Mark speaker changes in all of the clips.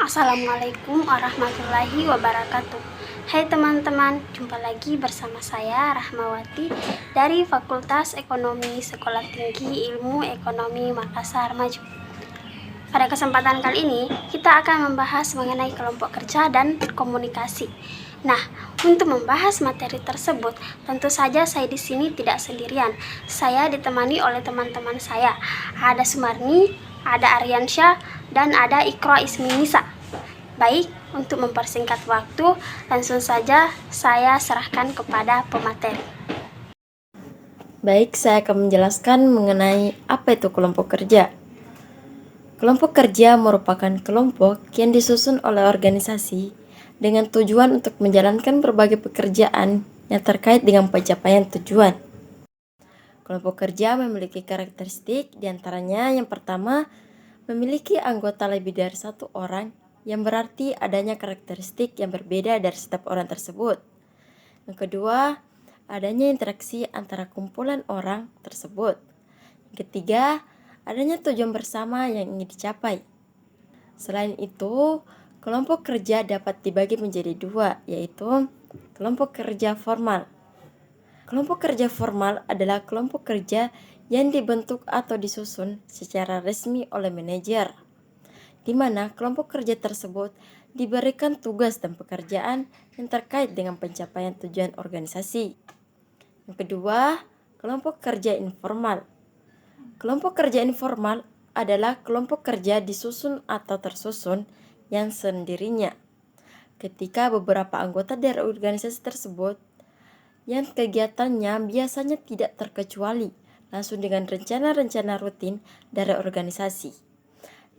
Speaker 1: Assalamualaikum warahmatullahi wabarakatuh. Hai teman-teman, jumpa lagi bersama saya Rahmawati dari Fakultas Ekonomi Sekolah Tinggi Ilmu Ekonomi Makassar Maju. Pada kesempatan kali ini, kita akan membahas mengenai kelompok kerja dan komunikasi. Nah, untuk membahas materi tersebut, tentu saja saya di sini tidak sendirian. Saya ditemani oleh teman-teman saya. Ada Sumarni, ada Aryansyah, dan ada Ikra Isminisa. Baik, untuk mempersingkat waktu, langsung saja saya serahkan kepada pemateri.
Speaker 2: Baik, saya akan menjelaskan mengenai apa itu kelompok kerja. Kelompok kerja merupakan kelompok yang disusun oleh organisasi dengan tujuan untuk menjalankan berbagai pekerjaan yang terkait dengan pencapaian tujuan. Kelompok kerja memiliki karakteristik, diantaranya yang pertama, memiliki anggota lebih dari satu orang, yang berarti adanya karakteristik yang berbeda dari setiap orang tersebut. Yang kedua, adanya interaksi antara kumpulan orang tersebut. Yang ketiga, adanya tujuan bersama yang ingin dicapai. Selain itu, kelompok kerja dapat dibagi menjadi dua, yaitu kelompok kerja formal. Kelompok kerja formal adalah kelompok kerja yang dibentuk atau disusun secara resmi oleh manajer, di mana kelompok kerja tersebut diberikan tugas dan pekerjaan yang terkait dengan pencapaian tujuan organisasi. Yang kedua, kelompok kerja informal. Kelompok kerja informal adalah kelompok kerja disusun atau tersusun yang sendirinya, ketika beberapa anggota dari organisasi tersebut yang kegiatannya biasanya tidak terkecuali langsung dengan rencana-rencana rutin dari organisasi,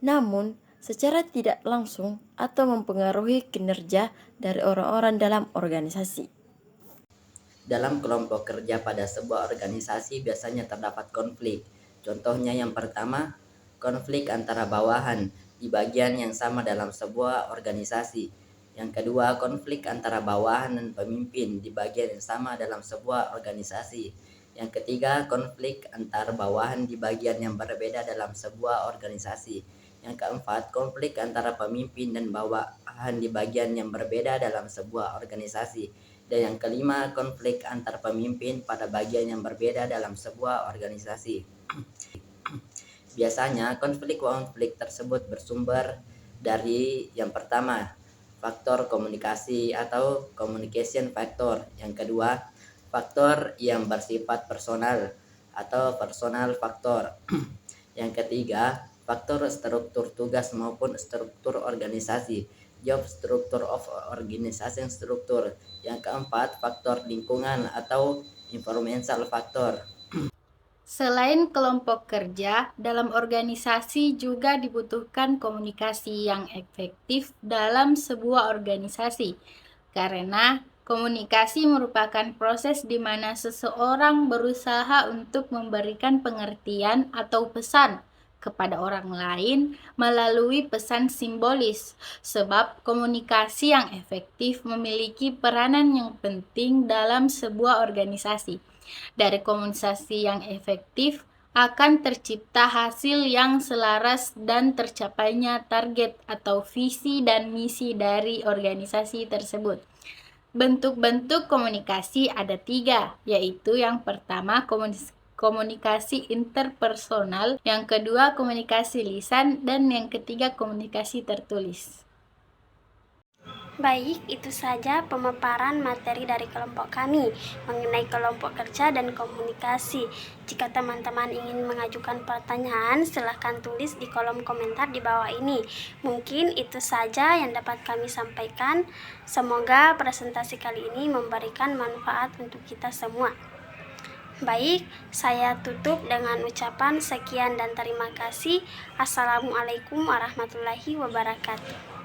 Speaker 2: namun secara tidak langsung atau mempengaruhi kinerja dari orang-orang dalam organisasi.
Speaker 3: Dalam kelompok kerja pada sebuah organisasi biasanya terdapat konflik. Contohnya yang pertama, konflik antara bawahan di bagian yang sama dalam sebuah organisasi. Yang kedua, konflik antara bawahan dan pemimpin di bagian yang sama dalam sebuah organisasi. Yang ketiga, konflik antar bawahan di bagian yang berbeda dalam sebuah organisasi. Yang keempat, konflik antara pemimpin dan bawahan di bagian yang berbeda dalam sebuah organisasi. Dan yang kelima, konflik antar pemimpin pada bagian yang berbeda dalam sebuah organisasi. Biasanya konflik-konflik tersebut bersumber dari yang pertama, faktor komunikasi atau communication factor. Yang kedua, faktor yang bersifat personal atau personal factor. Yang ketiga, faktor struktur tugas maupun struktur organisasi, job structure of organization structure. Yang keempat, faktor lingkungan atau environmental factor.
Speaker 4: Selain kelompok kerja, dalam organisasi juga dibutuhkan komunikasi yang efektif dalam sebuah organisasi. Karena komunikasi merupakan proses di mana seseorang berusaha untuk memberikan pengertian atau pesan kepada orang lain melalui pesan simbolis, sebab komunikasi yang efektif memiliki peranan yang penting dalam sebuah organisasi. Dari komunikasi yang efektif akan tercipta hasil yang selaras dan tercapainya target atau visi dan misi dari organisasi tersebut. Bentuk-bentuk komunikasi ada 3, yaitu yang pertama komunikasi interpersonal, yang kedua komunikasi lisan, dan yang ketiga komunikasi tertulis.
Speaker 1: Baik, itu saja pemaparan materi dari kelompok kami mengenai kelompok kerja dan komunikasi. Jika teman-teman ingin mengajukan pertanyaan, silahkan tulis di kolom komentar di bawah ini. Mungkin itu saja yang dapat kami sampaikan. Semoga presentasi kali ini memberikan manfaat untuk kita semua. Baik, saya tutup dengan ucapan sekian dan terima kasih. Assalamualaikum warahmatullahi wabarakatuh.